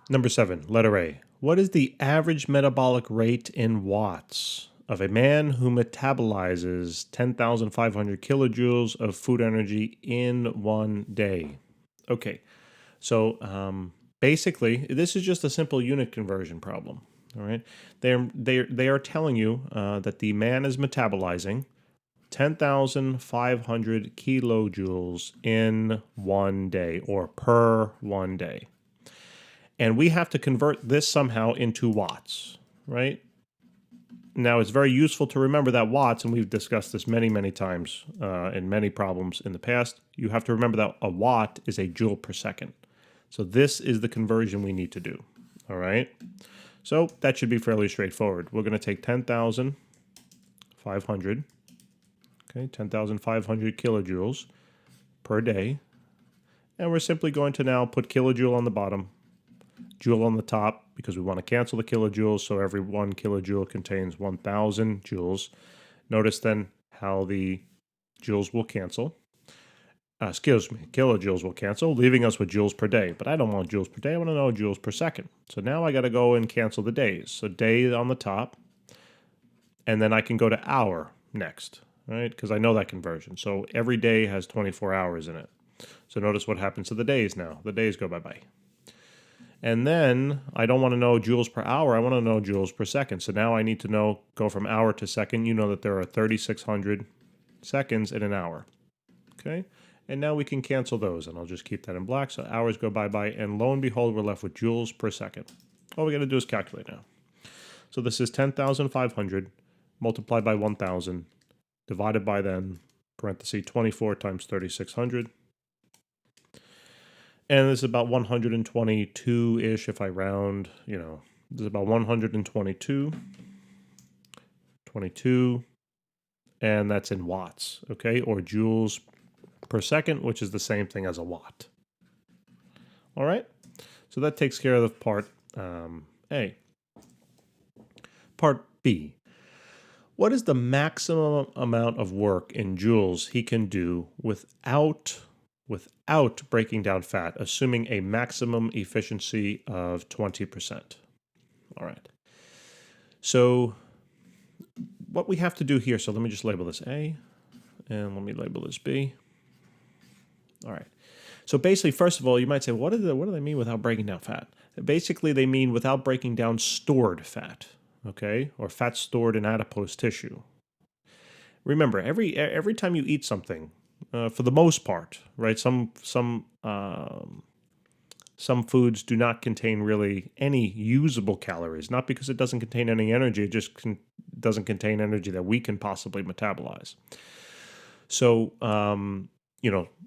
Number 7, letter A. What is the average metabolic rate in watts of a man who metabolizes 10,500 kilojoules of food energy in one day? Okay, so basically, this is just a simple unit conversion problem. All right, they are telling you that the man is metabolizing 10,500 kilojoules in one day or per one day. And we have to convert this somehow into watts, right? Now, it's very useful to remember that watts, and we've discussed this many, many times in many problems in the past. You have to remember that a watt is a joule per second. So this is the conversion we need to do, all right? So that should be fairly straightforward. We're going to take 10,500, okay, 10,500 kilojoules per day, and we're simply going to now put kilojoule on the bottom, joule on the top, because we want to cancel the kilojoules, so every 1 kilojoule contains 1,000 joules. Notice then how the joules will cancel. Kilojoules will cancel, leaving us with joules per day. But I don't want joules per day, I want to know joules per second. So now I got to go and cancel the days. So day on the top, and then I can go to hour next, right? Because I know that conversion. So every day has 24 hours in it. So notice what happens to the days now. The days go bye-bye. And then I don't want to know joules per hour. I want to know joules per second. So now I need to go from hour to second. You know that there are 3,600 seconds in an hour. Okay? And now we can cancel those. And I'll just keep that in black. So hours go bye-bye. And lo and behold, we're left with joules per second. All we got to do is calculate now. So this is 10,500 multiplied by 1,000 divided by then, parenthesis, 24 times 3,600. And this is about 122-ish if I round, this is about 122, 22, and that's in watts, okay, or joules per second, which is the same thing as a watt. All right, so that takes care of the part A. Part B. What is the maximum amount of work in joules he can do without breaking down fat, assuming a maximum efficiency of 20%. All right. So what we have to do here, so let me just label this A, and let me label this B. All right. So basically, first of all, you might say, what do they mean without breaking down fat? Basically, they mean without breaking down stored fat, okay, or fat stored in adipose tissue. Remember, every time you eat something, for the most part, right? Some foods do not contain really any usable calories, not because it doesn't contain any energy, it just doesn't contain energy that we can possibly metabolize. So,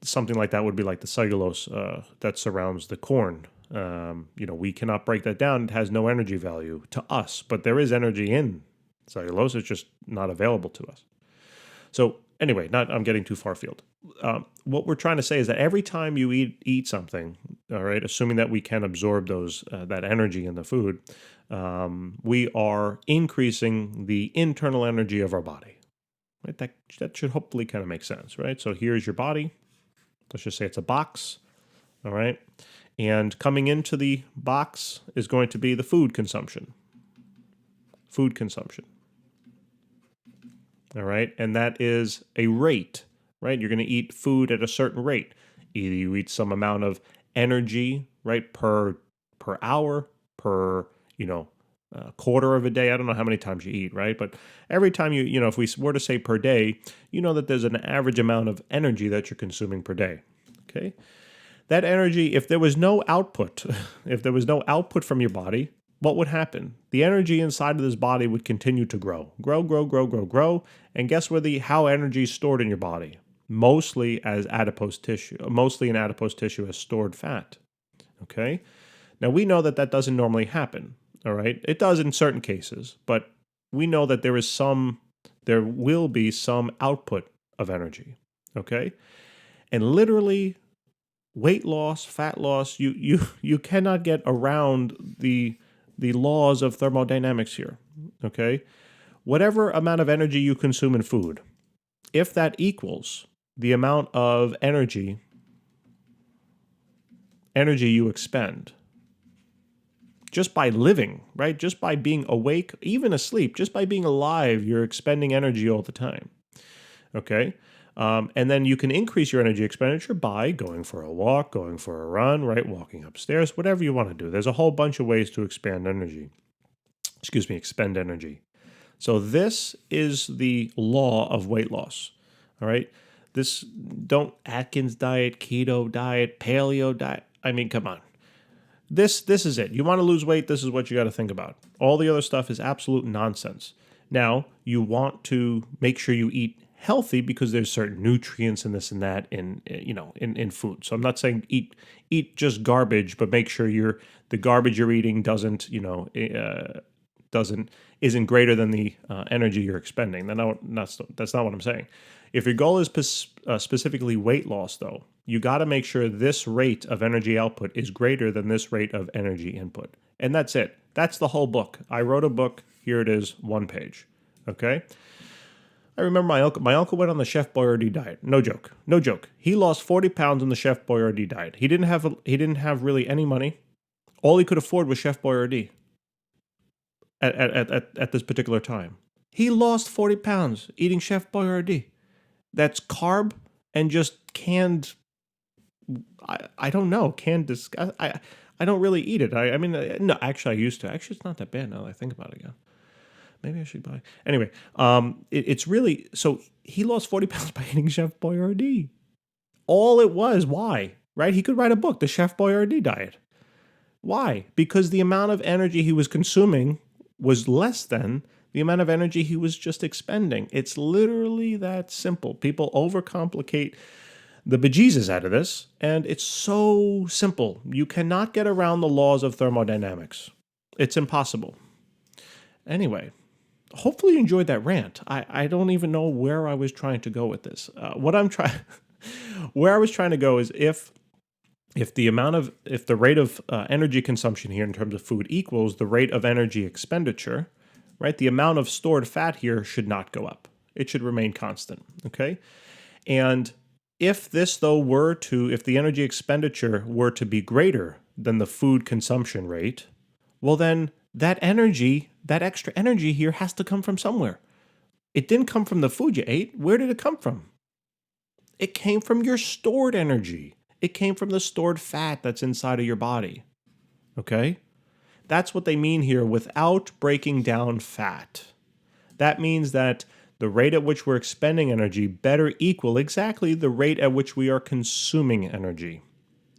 something like that would be like the cellulose that surrounds the corn. We cannot break that down. It has no energy value to us, but there is energy in cellulose. It's just not available to us. So anyway, I'm getting too far afield. What we're trying to say is that every time you eat something, all right, assuming that we can absorb that energy in the food, we are increasing the internal energy of our body. Right? That should hopefully kind of make sense, right? So here's your body. Let's just say it's a box, all right? And coming into the box is going to be the food consumption. Food consumption. All right, and that is a rate, right? You're going to eat food at a certain rate. Either you eat some amount of energy, right, per hour, per quarter of a day. I don't know how many times you eat, right? But every time if we were to say per day, you know that there's an average amount of energy that you're consuming per day. Okay, that energy, if there was no output, from your body, what would happen? The energy inside of this body would continue to grow. And guess how energy is stored in your body? Mostly as adipose tissue. Mostly in adipose tissue as stored fat. Okay? Now we know that doesn't normally happen. All right? It does in certain cases, but we know that there will be some output of energy. Okay? And literally, weight loss, fat loss, you cannot get around the laws of thermodynamics here, okay? Whatever amount of energy you consume in food, if that equals the amount of energy you expend, just by living, right? Just by being awake, even asleep, just by being alive, you're expending energy all the time. Okay? And then you can increase your energy expenditure by going for a walk, going for a run, right? Walking upstairs, whatever you want to do. There's a whole bunch of ways to expend energy. Expend energy. So this is the law of weight loss. All right? Don't Atkins diet, keto diet, paleo diet. I mean, come on. This is it. You want to lose weight, this is what you got to think about. All the other stuff is absolute nonsense. Now, you want to make sure you eat healthy because there's certain nutrients and this and that in food. So I'm not saying eat just garbage, but make sure the garbage you're eating isn't greater than the energy you're expending. That's not what I'm saying. If your goal is specifically weight loss, though, you got to make sure this rate of energy output is greater than this rate of energy input. And that's it. That's the whole book. I wrote a book. Here it is, 1 page. Okay? I remember my uncle went on the Chef Boyardee diet. No joke. He lost 40 pounds on the Chef Boyardee diet. He didn't have really any money. All he could afford was Chef Boyardee at this particular time. He lost 40 pounds eating Chef Boyardee. That's carb and just canned. I don't know, canned disgust. I don't really eat it. I mean, no, actually, I used to. Actually, it's not that bad now that I think about it again. Maybe I should buy. Anyway, it's really so he lost 40 pounds by eating Chef Boyardee. All it was. Why? Right? He could write a book, The Chef Boyardee Diet. Why? Because the amount of energy he was consuming was less than the amount of energy he was just expending. It's literally that simple. People overcomplicate the bejesus out of this, and it's so simple. You cannot get around the laws of thermodynamics. It's impossible. Anyway, hopefully you enjoyed that rant. I don't even know where I was trying to go with this. Where I was trying to go is if the rate of energy consumption here in terms of food equals the rate of energy expenditure, right? The amount of stored fat here should not go up. It should remain constant, okay? And if the energy expenditure were to be greater than the food consumption rate, well then that extra energy here has to come from somewhere. It didn't come from the food you ate. Where did it come from? It came from your stored energy. It came from the stored fat that's inside of your body. Okay? That's what they mean here without breaking down fat. That means that the rate at which we're expending energy better equal exactly the rate at which we are consuming energy.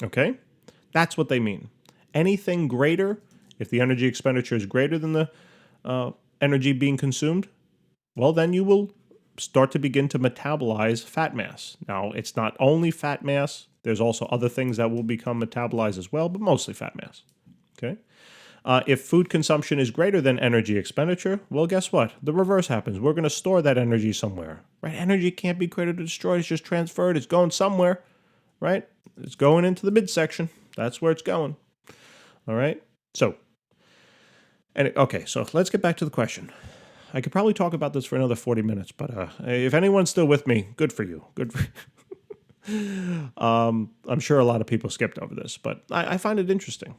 Okay? That's what they mean. Anything greater, if the energy expenditure is greater than the energy being consumed, well, then you will start to begin to metabolize fat mass. Now, it's not only fat mass. There's also other things that will become metabolized as well, but mostly fat mass. Okay? If food consumption is greater than energy expenditure, well, guess what? The reverse happens. We're going to store that energy somewhere, right? Energy can't be created or destroyed. It's just transferred. It's going somewhere, right? It's going into the midsection. That's where it's going. All right? So let's get back to the question. I could probably talk about this for another 40 minutes, but if anyone's still with me, good for you. Good for you. I'm sure a lot of people skipped over this, but I find it interesting.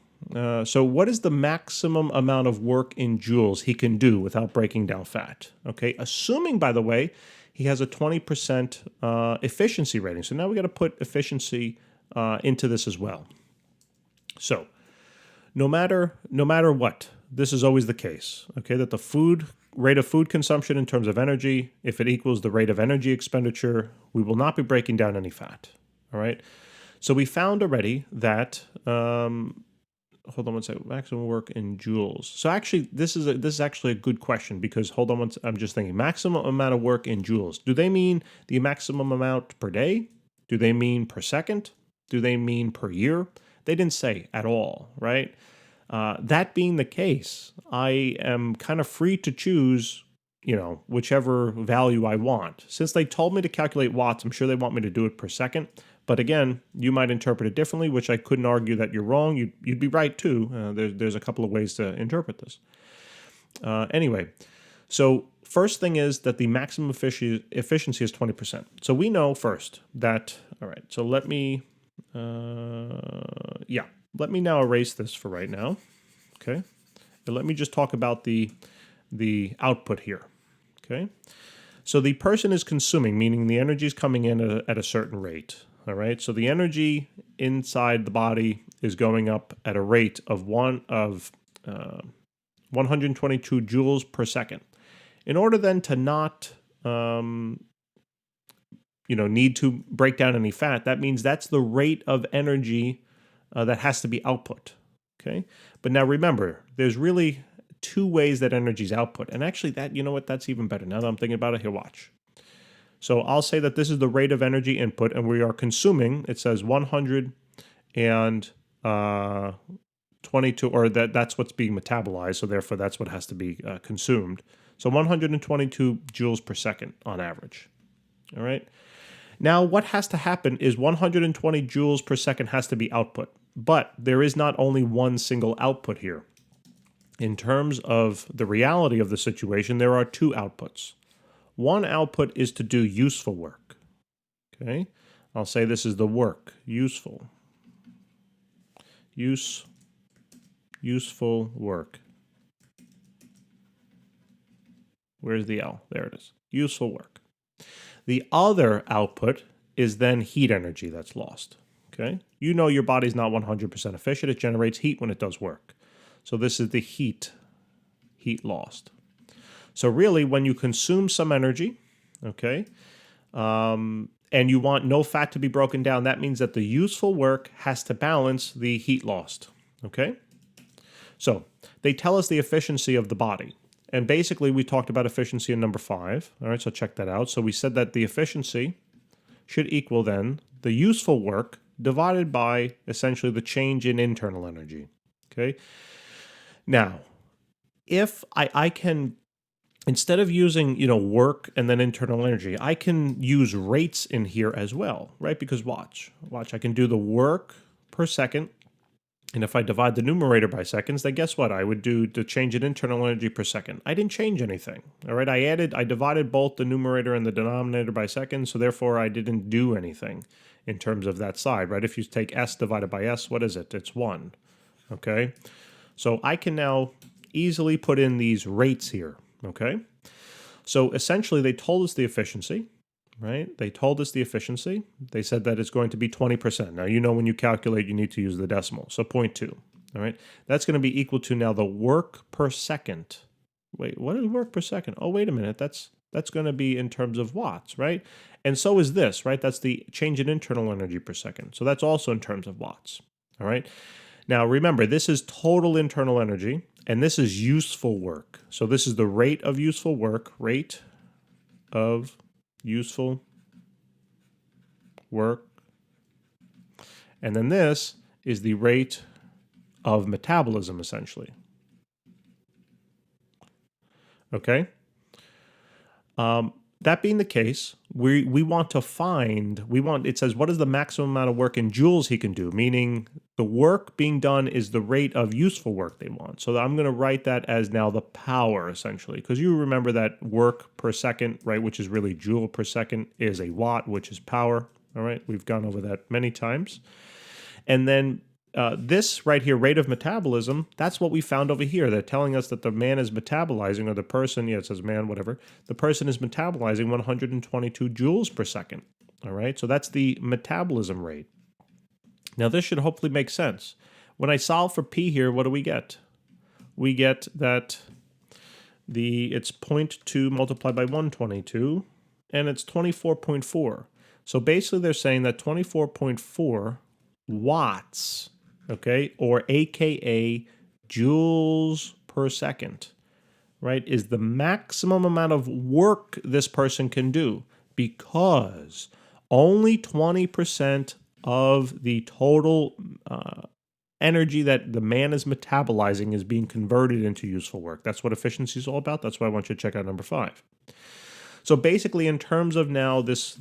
So what is the maximum amount of work in joules he can do without breaking down fat? Okay, assuming, by the way, he has a 20% efficiency rating. So now we got to put efficiency into this as well. So no matter what, this is always the case, okay, that the rate of food consumption in terms of energy, if it equals the rate of energy expenditure, we will not be breaking down any fat, all right? So we found already that, hold on one second, maximum work in joules. So actually, this is actually a good question because, hold on I'm just thinking, maximum amount of work in joules. Do they mean the maximum amount per day? Do they mean per second? Do they mean per year? They didn't say at all, right? That being the case, I am kind of free to choose, whichever value I want. Since they told me to calculate watts, I'm sure they want me to do it per second. But again, you might interpret it differently, which I couldn't argue that you're wrong. You'd be right too. There's a couple of ways to interpret this. Anyway, so first thing is that the maximum efficiency is 20%. So we know first that, all right, so let me now erase this for right now, okay? But let me just talk about the output here. Okay, so the person is consuming, meaning the energy is coming in at a certain rate. All right, so the energy inside the body is going up at a rate of 122 joules per second. In order then to not need to break down any fat, that means that's the rate of energy that has to be output. Okay, but now remember, there's really two ways that energy is output, and actually that's even better. Now that I'm thinking about it, here, watch. So I'll say that this is the rate of energy input, and we are consuming. It says 122, or that's what's being metabolized. So therefore, that's what has to be consumed. So 122 joules per second on average. All right. Now, what has to happen is 120 joules per second has to be output. But there is not only one single output here. In terms of the reality of the situation, there are two outputs. One output is to do useful work. Okay? I'll say this is the work, useful. Useful work. Where's the L? There it is. Useful work. The other output is then heat energy that's lost. Okay? You know your body's not 100% efficient. It generates heat when it does work. So this is the heat lost. So really, when you consume some energy, okay, and you want no fat to be broken down, that means that the useful work has to balance the heat lost. Okay? So they tell us the efficiency of the body. And basically, we talked about efficiency in number 5. All right, so check that out. So we said that the efficiency should equal then the useful work divided by essentially the change in internal energy. Okay? Now, if I can, instead of using, work and then internal energy, I can use rates in here as well, right? Because watch, I can do the work per second. And if I divide the numerator by seconds, then guess what? I would do the change in internal energy per second. I didn't change anything. All right. I divided both the numerator and the denominator by seconds. So therefore, I didn't do anything in terms of that side, right? If you take S divided by S, what is it? It's 1. Okay. So I can now easily put in these rates here. Okay. So essentially, they told us the efficiency. Right? They told us the efficiency. They said that it's going to be 20%. Now, when you calculate, you need to use the decimal. So 0.2. All right? That's going to be equal to now the work per second. Wait, what is work per second? Oh, wait a minute. That's going to be in terms of watts, right? And so is this, right? That's the change in internal energy per second. So that's also in terms of watts. All right? Now, remember, this is total internal energy, and this is useful work. So this is the rate of useful work, rate of useful work. And then this is the rate of metabolism, essentially. Okay? That being the case, we want to find, it says, what is the maximum amount of work in joules he can do? Meaning the work being done is the rate of useful work they want. So I'm going to write that as now the power, essentially. Because you remember that work per second, right, which is really joule per second, is a watt, which is power. All right, we've gone over that many times. And then this right here, rate of metabolism, that's what we found over here. They're telling us that the man is metabolizing, or the person, it says man, whatever. The person is metabolizing 122 joules per second. All right, so that's the metabolism rate. Now, this should hopefully make sense. When I solve for P here, what do we get? We get that it's 0.2 multiplied by 122, and it's 24.4. So basically, they're saying that 24.4 watts, okay, or AKA joules per second, right, is the maximum amount of work this person can do, because only 20% of the total energy that the man is metabolizing is being converted into useful work. That's what efficiency is all about. That's why I want you to check out number 5. So basically, in terms of now this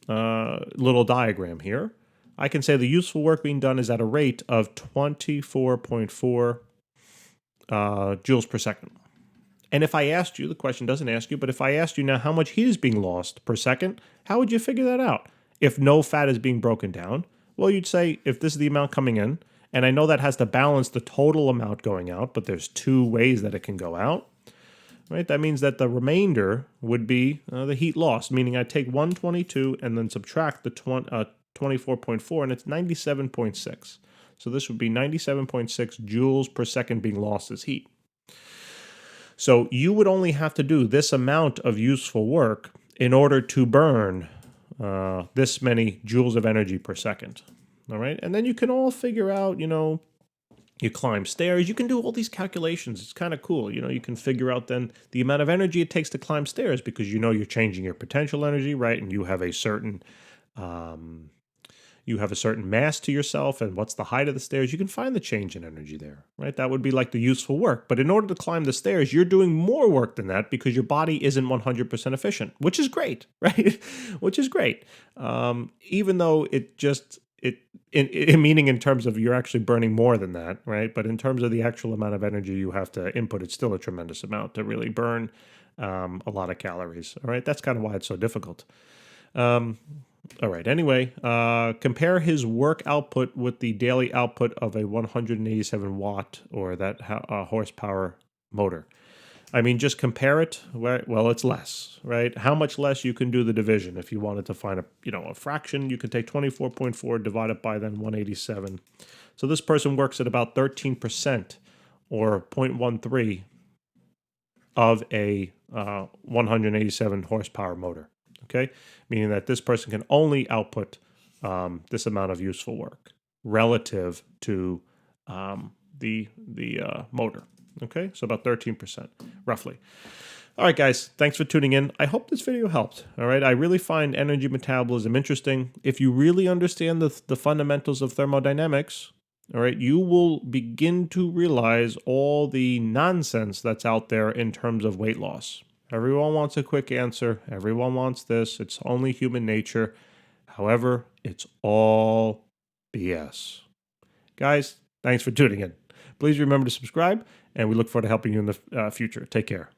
little diagram here, I can say the useful work being done is at a rate of 24.4 joules per second. And if I asked you, the question doesn't ask you, but if I asked you now how much heat is being lost per second, how would you figure that out? If no fat is being broken down, well, you'd say if this is the amount coming in And I know that has to balance the total amount going out, but there's two ways that it can go out. Right? That means that the remainder would be the heat lost, meaning I take 122 and then subtract the 24.4, and it's 97.6. So this would be 97.6 joules per second being lost as heat. So you would only have to do this amount of useful work in order to burn this many joules of energy per second. All right? And then you can all figure out, you climb stairs, you can do all these calculations. It's kind of cool. You can figure out then the amount of energy it takes to climb stairs because you're changing your potential energy, right? And you have a certain mass to yourself, and what's the height of the stairs. You can find the change in energy there, right? That would be like the useful work. But in order to climb the stairs, you're doing more work than that because your body isn't 100% efficient, which is great, right? Which is great. Even though meaning in terms of you're actually burning more than that, right? But in terms of the actual amount of energy you have to input, it's still a tremendous amount to really burn a lot of calories. All right, that's kind of why it's so difficult. All right. Anyway, compare his work output with the daily output of a 187 watt or that horsepower motor. I mean, just compare it. Well, it's less, right? How much less you can do the division. If you wanted to find a fraction, you could take 24.4 divided by then 187. So this person works at about 13% or 0.13 of a 187 horsepower motor. Okay, meaning that this person can only output this amount of useful work relative to the motor. Okay, so about 13%, roughly. All right, guys, thanks for tuning in. I hope this video helped. All right, I really find energy metabolism interesting. If you really understand the fundamentals of thermodynamics, all right, you will begin to realize all the nonsense that's out there in terms of weight loss. Everyone wants a quick answer. Everyone wants this. It's only human nature. However, it's all BS. Guys, thanks for tuning in. Please remember to subscribe, and we look forward to helping you in the future. Take care.